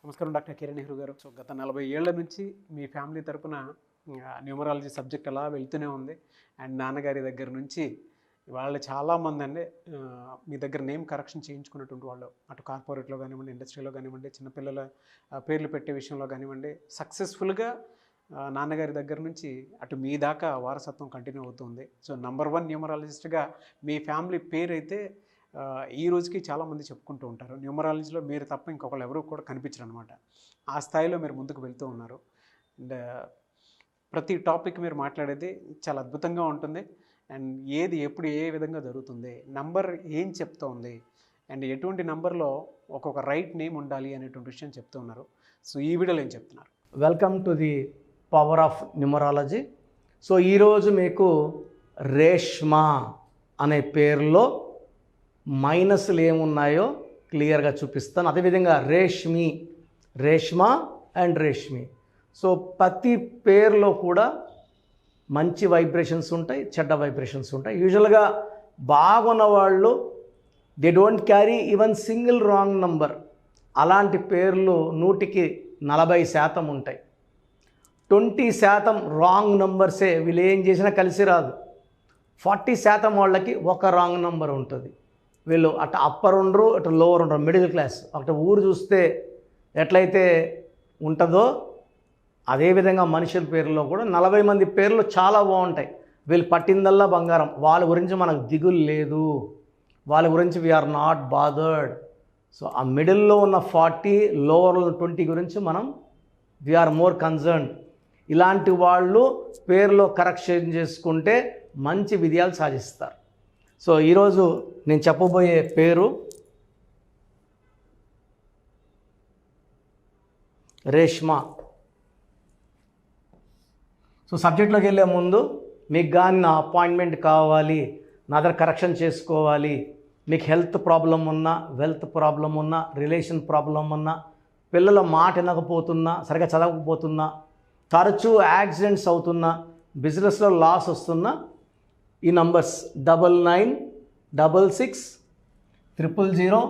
నమస్కారం డాక్టర్ కిరణ్ నెహ్రూ గారు. సో గత 40 ఏళ్ల నుంచి మీ ఫ్యామిలీ తరపున న్యూమరాలజీ సబ్జెక్ట్ అలా వెళ్తూనే ఉంది. అండ్ నాన్నగారి దగ్గర నుంచి వాళ్ళు చాలామంది అండి మీ దగ్గర నేమ్ కరెక్షన్ చేయించుకున్నటువంటి వాళ్ళు, అటు కార్పొరేట్లో కానివ్వండి, ఇండస్ట్రీలో కానివ్వండి, చిన్నపిల్లల పేర్లు పెట్టే విషయంలో కానివ్వండి, సక్సెస్ఫుల్గా నాన్నగారి దగ్గర నుంచి అటు మీ దాకా వారసత్వం కంటిన్యూ అవుతుంది. సో నంబర్ 1 న్యూమరాలజిస్ట్గా మీ ఫ్యామిలీ పేరు అయితే ఈ రోజుకి చాలామంది చెప్పుకుంటూ ఉంటారు. న్యూమరాలజీలో మీరు తప్ప ఇంకొకళ్ళు ఎవరు కూడా కనిపించరు అనమాట. ఆ స్థాయిలో మీరు ముందుకు వెళ్తూ ఉన్నారు. అండ్ ప్రతి టాపిక్ మీరు మాట్లాడేది చాలా అద్భుతంగా ఉంటుంది. అండ్ ఏది ఎప్పుడు ఏ విధంగా జరుగుతుంది, నంబర్ ఏం చెప్తోంది, అండ్ ఎటువంటి నంబర్లో ఒక్కొక్క రైట్ నేమ్ ఉండాలి అనేటువంటి విషయం చెప్తూ ఉన్నారు. సో ఈ వీడియోలో ఏం చెప్తున్నారు? Welcome to the power of numerology. So ఈరోజు మీకు రేష్మా అనే పేరులో మైనస్లు ఏమున్నాయో క్లియర్గా చూపిస్తాను. అదేవిధంగా రేష్మా అండ్ రేష్మి. సో ప్రతి పేరులో కూడా మంచి వైబ్రేషన్స్ ఉంటాయి, చెడ్డ వైబ్రేషన్స్ ఉంటాయి. యూజువల్గా బాగున్న వాళ్ళు they don't carry even single wrong number. అలాంటి పేర్లు 100కి 40% ఉంటాయి. 20% రాంగ్ నంబర్సే, వీళ్ళు ఏం చేసినా కలిసి రాదు. 40% వాళ్ళకి ఒక రాంగ్ నంబర్ ఉంటుంది. వీళ్ళు అటు అప్పర్ ఉండరు, అటు లోవర్ ఉండరు, మిడిల్ క్లాస్. అటు ఊరు చూస్తే ఎట్లయితే ఉంటుందో అదేవిధంగా మనుషుల పేర్లో కూడా 40 మంది పేర్లు చాలా బాగుంటాయి. వీళ్ళు పట్టిందల్లా బంగారం. వాళ్ళ గురించి మనకు దిగులు లేదు, వాళ్ళ గురించి వీఆర్ నాట్ బాదర్డ్. సో ఆ మిడిల్లో ఉన్న 40, లోవర్లో ఉన్న 20 గురించి మనం వీఆర్ మోర్ కన్సర్న్డ్. ఇలాంటి వాళ్ళు పేర్లో కరెక్షన్ చేసుకుంటే మంచి విజయాలు సాధిస్తారు. సో ఈరోజు నేను చెప్పబోయే పేరు రేష్మా. సో సబ్జెక్ట్లోకి వెళ్ళే ముందు మీకు కానీ నా అపాయింట్మెంట్ కావాలి, నా దగ్గర కరెక్షన్ చేసుకోవాలి, మీకు హెల్త్ ప్రాబ్లం ఉన్నా, వెల్త్ ప్రాబ్లం ఉన్నా, రిలేషన్ ప్రాబ్లం ఉన్నా, పిల్లల మాట వినకపోతున్నా, సరిగా చదవకపోతున్నా, తరచూ యాక్సిడెంట్స్ అవుతున్నా, బిజినెస్లో లాస్ వస్తున్నా, ఈ నంబర్స్ 9966 000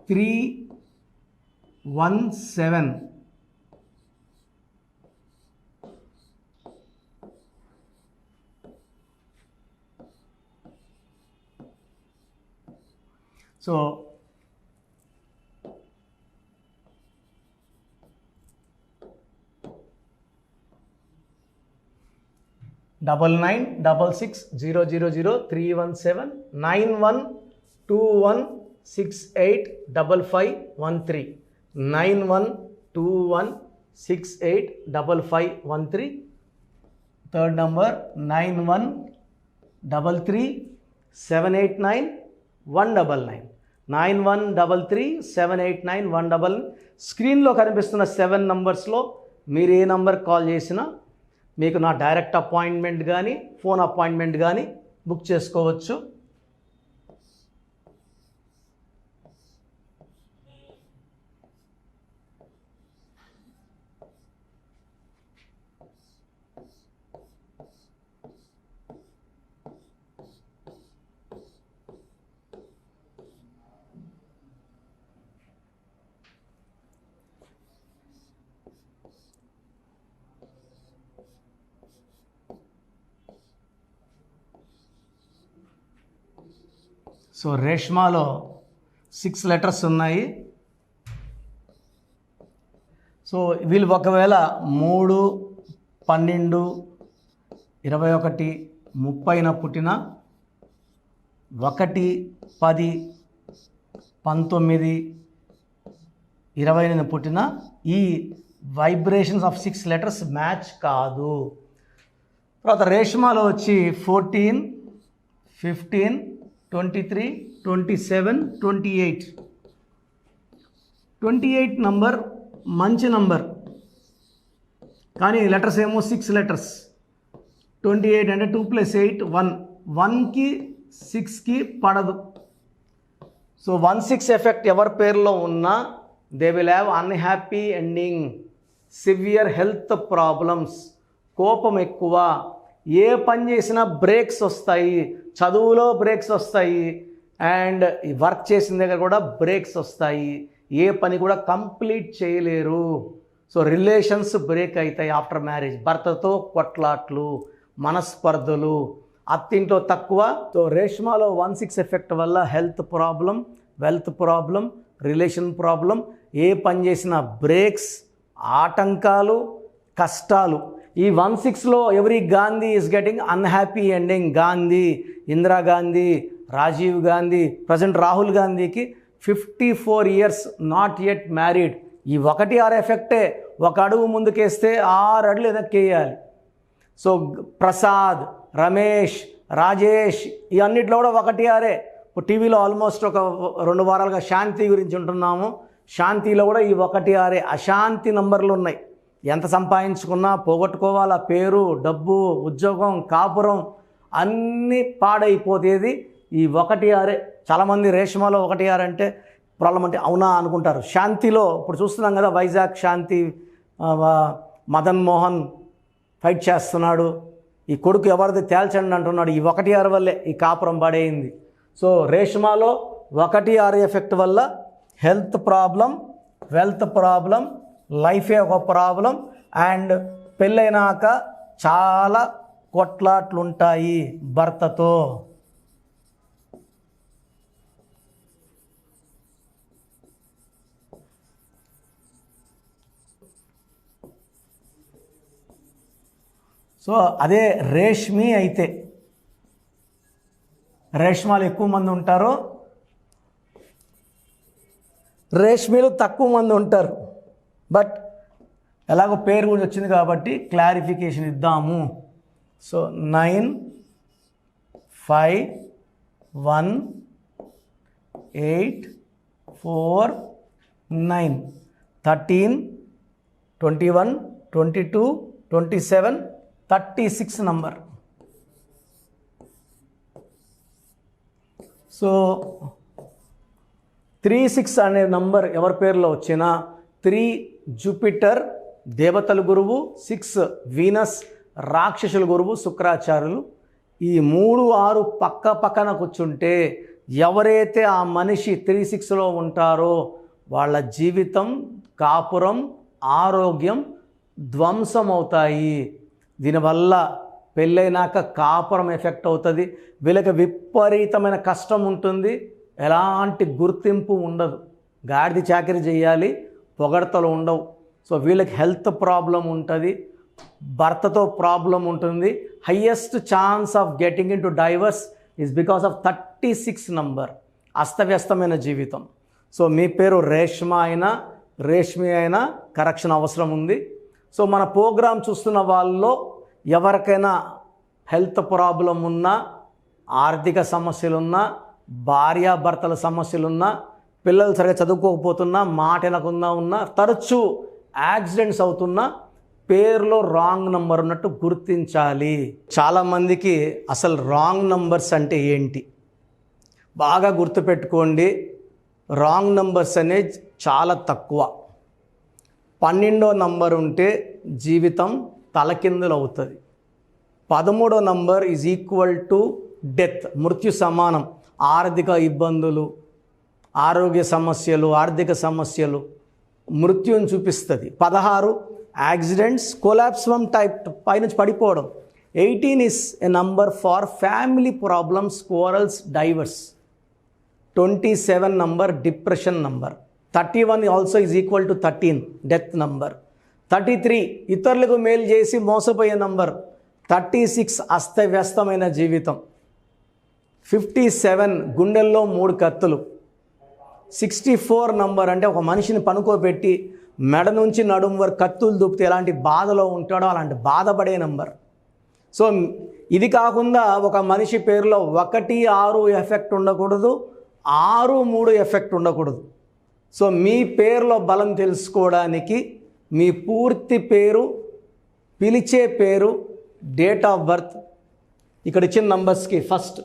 317. సో 9966 000 317 9121685513 9121685513. Third number 9133789199 9133789199. స్క్రీన్లో కనిపిస్తున్న 7 నంబర్స్లో మీరు ఏ నంబర్ కాల్ చేసినా మీకు నా డైరెక్ట్ అపాయింట్మెంట్ కానీ ఫోన్ అపాయింట్మెంట్ కానీ బుక్ చేసుకోవచ్చు. సో రేష్మాలో 6 లెటర్స్ ఉన్నాయి. సో వీళ్ళు ఒకవేళ 3, 12, 21, 30న పుట్టిన, 1, 10, 19, 20న పుట్టిన, ఈ వైబ్రేషన్స్ ఆఫ్ 6 లెటర్స్ మ్యాచ్ కాదు. తర్వాత రేష్మాలో వచ్చి 14, 15, 23, 27, 28 నంబర్ మంచి నంబర్, కానీ లెటర్స్ ఏమో 6 లెటర్స్. 28 అంటే 2 + 8 1, 1కి 6కి పడదు. సో 1-6 ఎఫెక్ట్ ఎవరి పేరులో ఉన్నా they will have unhappy ending, severe health problems, కోపం ఎక్కువ, ఏ పని చేసినా బ్రేక్స్ వస్తాయి, చదువులో బ్రేక్స్ వస్తాయి, అండ్ వర్క్ చేసిన దగ్గర కూడా బ్రేక్స్ వస్తాయి. ఏ పని కూడా కంప్లీట్ చేయలేరు. సో రిలేషన్స్ బ్రేక్ అవుతాయి ఆఫ్టర్ మ్యారేజ్. భర్తతో కొట్లాట్లు, మనస్పర్ధలు, అత్తింట్లో తక్కువ. సో రేష్మాలో 1/6 ఎఫెక్ట్ వల్ల health problem, wealth problem, relation problem, ఏ పని చేసినా బ్రేక్స్, ఆటంకాలు, కష్టాలు. ఈ 1/6లో every Gandhi is getting unhappy ending. Gandhi, Indira Gandhi, Rajiv Gandhi, present Rahul గాంధీకి 54 years నాట్ యెట్ మ్యారీడ్. ఈ 1/6 ఎఫెక్టే. ఒక అడుగు ముందుకేస్తే 6 అడుగులు వెనక్కేయాలి. సో ప్రసాద్, రమేష్, రాజేష్ ఈ అన్నిట్లో కూడా 1/6. ఇప్పుడు టీవీలో ఆల్మోస్ట్ ఒక 2 వారాలుగా శాంతి గురించి ఉంటున్నాము. శాంతిలో కూడా ఈ 1/6 అశాంతి నంబర్లు ఉన్నాయి. ఎంత సంపాదించుకున్నా పోగొట్టుకోవాలా, పేరు, డబ్బు, ఉద్యోగం, కాపురం అన్నీ పాడైపోతేది ఈ 1/6. చాలామంది రేష్మాలో 1/6 అంటే ప్రాబ్లం అంటే అవునా అనుకుంటారు. శాంతిలో ఇప్పుడు చూస్తున్నాం కదా, వైజాగ్ శాంతి, మదన్ మోహన్ ఫైట్ చేస్తున్నాడు. ఈ కొడుకు ఎవరిది తేల్చండి అంటున్నాడు. ఈ 1/6 వల్లే ఈ కాపురం పడేయింది. సో రేష్మాలో 1/6 ఎఫెక్ట్ వల్ల హెల్త్ ప్రాబ్లం, వెల్త్ ప్రాబ్లం, లైఫే ఒక ప్రాబ్లం, అండ్ పెళ్ళైనాక చాలా కొట్లాట్లుంటాయి భర్తతో. సో అదే రేష్మి అయితే, రేష్మాలు ఎక్కువ మంది ఉంటారు, రేష్మీలు తక్కువ మంది ఉంటారు. బట్ ఎలాగో పేరు గురించి వచ్చింది కాబట్టి క్లారిఫికేషన్ ఇద్దాము. So 9, 5, 1, 8, 4, 9, 13, 21, 22, 27, 36 number. సో 36 అనే నంబర్ ఎవరి పేరులో వచ్చినా 3 జూపిటర్ దేవతల గురువు, 6 వీనస్ రాక్షసుల గురువు శుక్రాచార్యులు. ఈ 3, 6 పక్క పక్కన కూర్చుంటే ఎవరైతే ఆ మనిషి 36లో ఉంటారో వాళ్ళ జీవితం, కాపురం, ఆరోగ్యం ధ్వంసం అవుతాయి. దీనివల్ల పెళ్ళైనాక కాపురం ఎఫెక్ట్ అవుతుంది. వీళ్ళకి విపరీతమైన కష్టం ఉంటుంది, ఎలాంటి గుర్తింపు ఉండదు. గాడిద చాకరీ చేయాలి, పొగడతలు ఉండవు. సో వీళ్ళకి హెల్త్ ప్రాబ్లం ఉంటుంది, భర్తతో ప్రాబ్లం ఉంటుంది. Highest chance of getting into divorce is because of 36 number. అస్తవ్యస్తమైన జీవితం. సో మీ పేరు రేష్మా అయినా రేష్మి అయినా కరెక్షన్ అవసరం ఉంది. సో మన ప్రోగ్రాం చూస్తున్న వాళ్ళలో ఎవరికైనా హెల్త్ ప్రాబ్లం ఉన్నా, ఆర్థిక సమస్యలున్నా, భార్యాభర్తల సమస్యలున్నా, పిల్లలు సరిగా చదువుకోకపోతున్నా, మాట వినకుండా ఉన్నా, తరచూ యాక్సిడెంట్స్ అవుతున్నా పేరులో రాంగ్ నంబర్ ఉన్నట్టు గుర్తించాలి. చాలామందికి అసలు రాంగ్ నంబర్స్ అంటే ఏంటి బాగా గుర్తుపెట్టుకోండి. రాంగ్ నంబర్స్ అనేది చాలా తక్కువ. 12వ నంబర్ ఉంటే జీవితం తలకిందులు అవుతుంది. 13వ number is equal to death, మృత్యు సమానం. ఆర్థిక ఇబ్బందులు, ఆరోగ్య సమస్యలు, ఆర్థిక సమస్యలు మృత్యుని చూపిస్తుంది. 16 యాక్సిడెంట్స్, కొలాప్స్ ఫ్రమ్ టైప్ పైనుంచి పడిపోవడం. 18 is a number far family problems, quarrels, divorce. 27 number depression number. 31 also is equal to 13 death number. 33 ఇతరులకు మేలు చేసి మోసపోయే నంబర్. 36 అస్తవ్యస్తమైన జీవితం. 57 గుండెల్లో 3 కత్తులు. 64 నంబర్ అంటే ఒక మనిషిని పనుకోబెట్టి మెడ నుంచి నడుము వరకు కత్తులు దూపితే ఎలాంటి బాధలో ఉంటాడో అలాంటి బాధపడే నంబర్. సో ఇది కాకుండా ఒక మనిషి పేరులో 1, 6 ఎఫెక్ట్ ఉండకూడదు, 6, 3 ఎఫెక్ట్ ఉండకూడదు. సో మీ పేరులో బలం తెలుసుకోవడానికి మీ పూర్తి పేరు, పిలిచే పేరు, డేట్ ఆఫ్ బర్త్, ఇక్కడ ఇచ్చిన నంబర్స్కి ఫస్ట్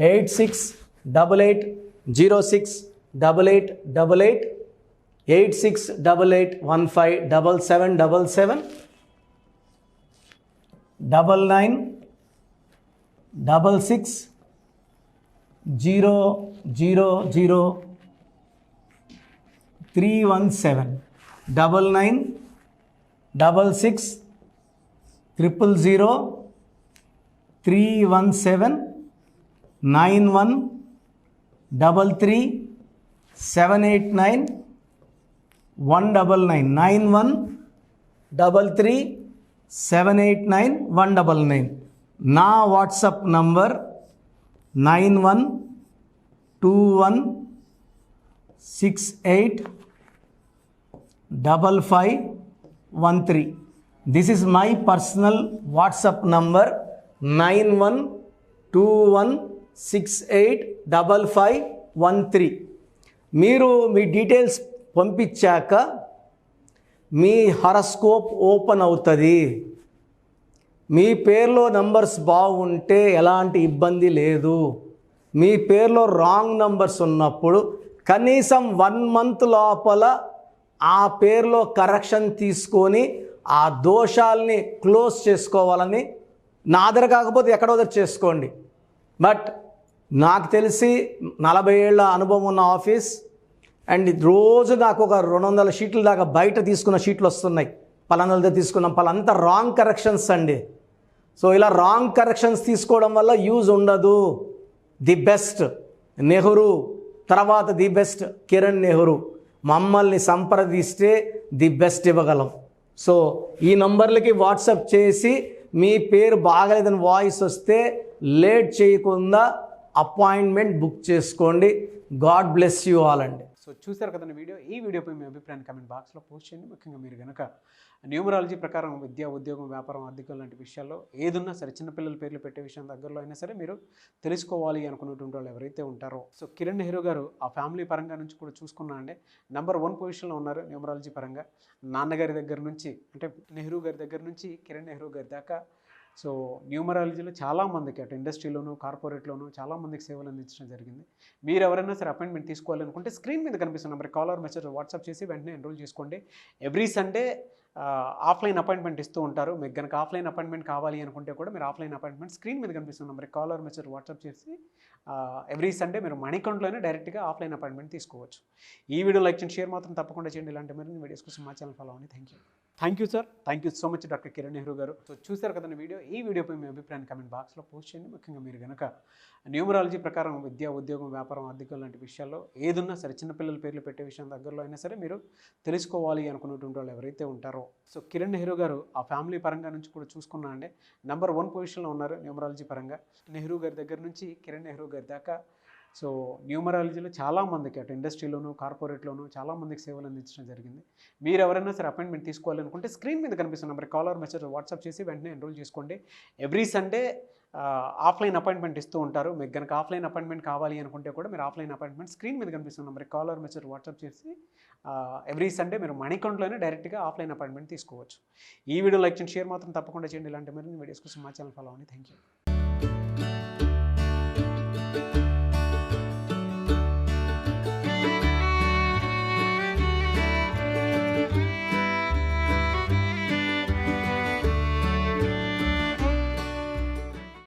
8688068888 8688157777 9966 317 9966 000 317 91 33 789 199 91 33 789 199. నా WhatsApp number 9121685513. This is my personal WhatsApp number 9121685513. మీరు మీ డీటెయిల్స్ పంపించాక మీ హరస్కోప్ ఓపెన్ అవుతుంది. మీ పేరులో నంబర్స్ బాగుంటే ఎలాంటి ఇబ్బంది లేదు. మీ పేరులో రాంగ్ నంబర్స్ ఉన్నప్పుడు కనీసం 1 month లోపల ఆ పేరులో కరెక్షన్ తీసుకొని ఆ దోషాలని క్లోజ్ చేసుకోవాలని, నా దగ్గర కాకపోతే ఎక్కడో దగ్గర చేసుకోండి. బట్ నాకు తెలిసి 40 ఏళ్ళ అనుభవం ఉన్న ఆఫీస్ అండ్ రోజు నాకు ఒక 200 షీట్ల దాకా బయట తీసుకున్న షీట్లు వస్తున్నాయి. పలానాలతో తీసుకున్నాం, పలానంతా రాంగ్ కరెక్షన్స్ అండి. సో ఇలా రాంగ్ కరెక్షన్స్ తీసుకోవడం వల్ల యూజ్ ఉండదు. ది బెస్ట్ నెహ్రూ, తర్వాత ది బెస్ట్ కిరణ్ నెహ్రూ, మమ్మల్ని సంప్రదిస్తే ది బెస్ట్ ఇవ్వగలం. సో ఈ నంబర్లకి వాట్సాప్ చేసి మీ పేరు బాగలేదని వాయిస్ వస్తే లేట్ చేయకుండా అపాయింట్మెంట్ బుక్ చేసుకోండి. గాడ్ బ్లెస్ యూ ఆల్ అండి. సో చూసారు కదండి వీడియో. ఈ వీడియోపై మీ అభిప్రాయాన్ని కామెంట్ బాక్స్లో పోస్ట్ చేయండి. ముఖ్యంగా మీరు కనుక న్యూమరాలజీ ప్రకారం విద్య, ఉద్యోగం, వ్యాపారం, ఆర్థికం లాంటి విషయాల్లో ఏదున్నా సరే, చిన్నపిల్లల పేర్లు పెట్టే విషయం దగ్గరలో అయినా సరే మీరు తెలుసుకోవాలి అనుకున్నటువంటి వాళ్ళు ఎవరైతే ఉంటారో, సో కిరణ్ నెహ్రూ గారు ఆ ఫ్యామిలీ పరంగా నుంచి కూడా చూసుకున్నా అండి నెంబర్ 1 పొజిషన్లో ఉన్నారు న్యూమరాలజీ పరంగా. నాన్నగారి దగ్గర నుంచి, అంటే నెహ్రూ గారి దగ్గర నుంచి కిరణ్ నెహ్రూ గారి దాకా సో న్యూమరాలజీలో చాలామందికి అటు ఇండస్ట్రీలోను, కార్పొరేట్లోను చాలామందికి సేవలు అందించడం జరిగింది. మీరు ఎవరైనా సరే అపాయింట్మెంట్ తీసుకోవాలనుకుంటే స్క్రీన్ మీద కనిపిస్తున్న నెంబర్ కాలర్ మెసేజ్ వాట్సాప్ చేసి వెంటనే ఎన్రోల్ చేసుకోండి. ఎవ్రీ సండే ఆఫ్లైన్ అపాయింట్మెంట్ ఇస్తూ ఉంటారు. మీకు కనుక ఆఫ్లైన్ అపాయింట్మెంట్ కావాలి అనుకుంటే కూడా మీరు ఆఫ్లైన్ అపాయింట్మెంట్ స్క్రీన్ మీద కనిపిస్తున్న నెంబర్ కాలర్ మెసేజ్ వాట్సాప్ చేసి ఎవ్రీ సండే మీరు మణికంట్లోనే డైరెక్ట్గా ఆఫ్లైన్ అపాయింట్మెంట్ తీసుకోవచ్చు. ఈ వీడియో లైక్ చేయండి, షేర్ మాత్రం తప్పకుండా చేయండి. ఇలాంటి మరిన్ని వీడియోస్ కోసం మా ఛానల్ ఫాలో అవ్వండి. Thank you sir. Thank you so much doctor Kiran Nehru గారు. సో చూసారు కదండి వీడియో. ఈ వీడియోపై మీ అభిప్రాయాన్ని కామెంట్ బాక్స్లో పోస్ట్ చేయండి. ముఖ్యంగా మీరు కనుక న్యూమరాలజీ ప్రకారం విద్య, ఉద్యోగం, వ్యాపారం, ఆర్థికం లాంటి విషయాల్లో ఏదున్నా సరే, చిన్నపిల్లల పేర్లు పెట్టే విషయం దగ్గరలో అయినా సరే మీరు తెలుసుకోవాలి అనుకున్నటువంటి వాళ్ళు ఎవరైతే ఉంటారో, సో కిరణ్ నెహ్రూ గారు ఆ ఫ్యామిలీ పరంగా నుంచి కూడా చూసుకున్నా అండి నెంబర్ 1 పొజిషన్లో ఉన్నారు న్యూమరాలజీ పరంగా. నెహ్రూ గారి దగ్గర నుంచి కిరణ్ నెహ్రూ గారి దాకా సో న్యూమరాలజీలో చాలామందికి అటు ఇండస్ట్రీలోను, కార్పొరేట్లోను చాలామందికి సేవలు అందించడం జరిగింది. మీరు ఎవరైనా సరే అపాయింట్మెంట్ తీసుకోవాలనుకుంటే స్క్రీన్ మీద కనిపిస్తున్న నెంబర్ కాలర్ మెసేజ్ వాట్సాప్ చేసి వెంటనే ఎన్రోల్ చేసుకోండి. ఎవ్రీ సండే ఆఫ్లైన్ అపాయింట్మెంట్ ఇస్తూ ఉంటారు. మీకు కనుక ఆఫ్లైన్ అపాయింట్మెంట్ కావాలి అనుకుంటే కూడా మీరు ఆఫ్లైన్ అపాయింట్మెంట్ స్క్రీన్ మీద కనిపిస్తున్న నెంబర్ కాలర్ మెసేజ్ వాట్సాప్ చేసి ఎవ్రీ సండే మీరు మణికంట్లోనే డైరెక్ట్గా ఆఫ్లైన్ అపాయింట్మెంట్ తీసుకోవచ్చు. ఈ వీడియో లైక్ చేయండి, షేర్ మాత్రం తప్పకుండా చేయండి. ఇలాంటి మరిన్ని వీడియోస్ కోసం మా ఛానల్ ఫాలో అవ్వండి. Thank you.